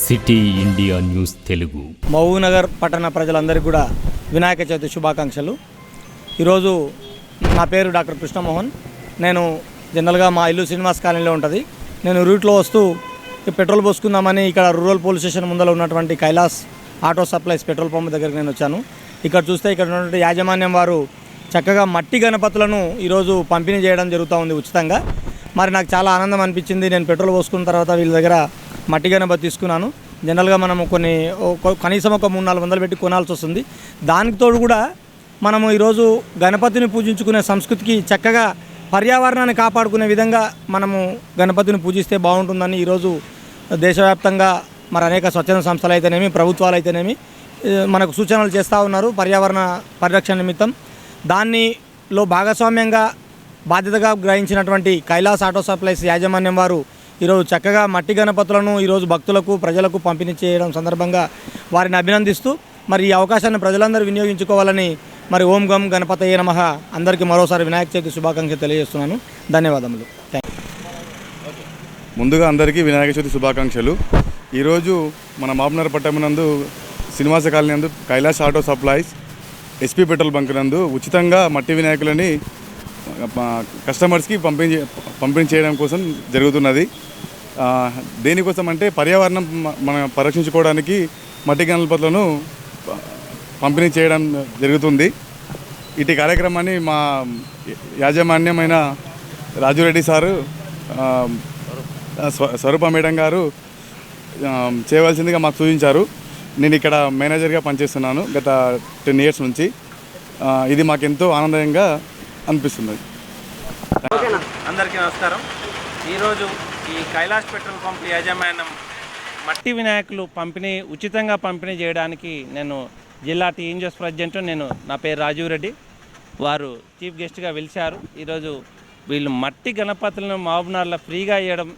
City India news Telugu. Mahabubnagar పట్టణ ప్రజలందరికీ కూడా వినాయక చవితి శుభాకాంక్షలు. ఈరోజు నా పేరు డాక్టర్ కృష్ణమోహన్. నేను జనరల్గా మా ఇల్లు శ్రీనివాస్ కాలనీలో ఉంటుంది. నేను రూట్లో వస్తూ పెట్రోల్ పోసుకుందామని ఇక్కడ రూరల్ పోలీస్ స్టేషన్ ముందర ఉన్నటువంటి Kailas auto supplies petrol pump దగ్గరికి నేను వచ్చాను. ఇక్కడ చూస్తే ఇక్కడ ఉన్నటువంటి యాజమాన్యం వారు చక్కగా మట్టి గణపతులను ఈరోజు పంపిణీ చేయడం జరుగుతూ ఉంది ఉచితంగా. మరి నాకు చాలా ఆనందం అనిపించింది. నేను పెట్రోల్ పోసుకున్న తర్వాత వీళ్ళ దగ్గర మట్టి గణపతి తీసుకున్నాను. జనరల్గా మనము కనీసం ఒక 300-400 పెట్టి కొనాల్సి వస్తుంది. దానికి తోడు కూడా మనము ఈరోజు గణపతిని పూజించుకునే సంస్కృతికి చక్కగా పర్యావరణాన్ని కాపాడుకునే విధంగా మనము గణపతిని పూజిస్తే బాగుంటుందని ఈరోజు దేశవ్యాప్తంగా మరి అనేక స్వచ్ఛంద సంస్థలు అయితేనేమి ప్రభుత్వాలు అయితేనేమి మనకు సూచనలు చేస్తూ ఉన్నారు పర్యావరణ పరిరక్షణ నిమిత్తం. దానిలో భాగస్వామ్యంగా బాధ్యతగా గ్రహించినటువంటి కైలాస్ ఆటో సప్లైస్ యాజమాన్యం వారు ఈరోజు చక్కగా మట్టి గణపతులను ఈరోజు భక్తులకు ప్రజలకు పంపిణీ చేయడం సందర్భంగా వారిని అభినందిస్తూ మరి ఈ అవకాశాన్ని ప్రజలందరూ వినియోగించుకోవాలని మరి ఓం గం గణపతయే నమః అందరికీ మరోసారి వినాయక చవితి శుభాకాంక్షలు తెలియజేస్తున్నాను. ధన్యవాదములు. ముందుగా అందరికీ వినాయక చవితి శుభాకాంక్షలు. ఈరోజు మన మహబూబ్నగర్ పట్టణం నందు శ్రీనివాస కాలనీ నందు Kailas auto supplies SP petrol bunk నందు ఉచితంగా మట్టి వినాయకులని కస్టమర్స్కి పంపిణీ చేయడం కోసం జరుగుతున్నది. దేనికోసం అంటే పర్యావరణం మనం పరిరక్షించుకోవడానికి మట్టి గణపతులను పంపిణీ చేయడం జరుగుతుంది. ఇటు కార్యక్రమాన్ని మా యాజమాన్యమైన రాజురెడ్డి సారు, స్వరూప మేడం గారు చేయవలసిందిగా మాకు సూచించారు. నేను ఇక్కడ మేనేజర్గా పనిచేస్తున్నాను గత 10 years నుంచి. ఇది మాకెంతో ఆనందంగా అనిపిస్తుంది. అందరికీ నమస్కారం. ఈరోజు ఈ కైలాస్ పెట్రోల్ పంప్ యాజమాన్యం మట్టి వినాయకులు ఉచితంగా పంపిణీ చేయడానికి నేను జిల్లా టీఎన్జిఎస్ ప్రెసిడెంట్. నా పేరు రాజీవ్ రెడ్డి. వారు చీఫ్ గెస్ట్గా పిలిచారు. ఈరోజు వీళ్ళు మట్టి గణపతులను మహబూబ్నగర్లో ఫ్రీగా ఇవ్వడం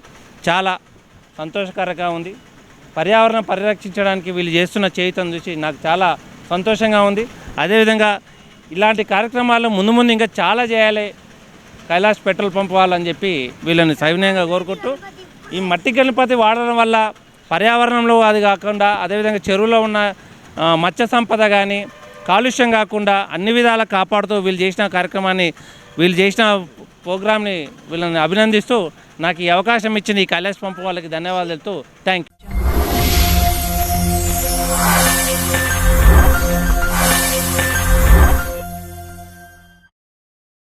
చాలా సంతోషకరంగా ఉంది. పర్యావరణం పరిరక్షించడానికి వీళ్ళు చేస్తున్న చేయుతం చూసి నాకు చాలా సంతోషంగా ఉంది. అదేవిధంగా ఇలాంటి కార్యక్రమాలు ముందు ఇంకా చాలా చేయాలి కైలాస్ పెట్రోల్ పంప్ వాళ్ళని చెప్పి వీళ్ళని సవినయంగా కోరుకుంటూ, ఈ మట్టి గణపతి వాడడం వల్ల పర్యావరణంలో అది కాకుండా అదేవిధంగా చెరువులో ఉన్న మత్స్య సంపద కానీ కాలుష్యం కాకుండా అన్ని విధాలా కాపాడుతూ వీళ్ళు చేసిన ప్రోగ్రామ్ని వీళ్ళని అభినందిస్తూ నాకు ఈ అవకాశం ఇచ్చిన ఈ కైలాస్ పంప్ వాళ్ళకి ధన్యవాదాలు తెలుపుతూ థ్యాంక్ యూ.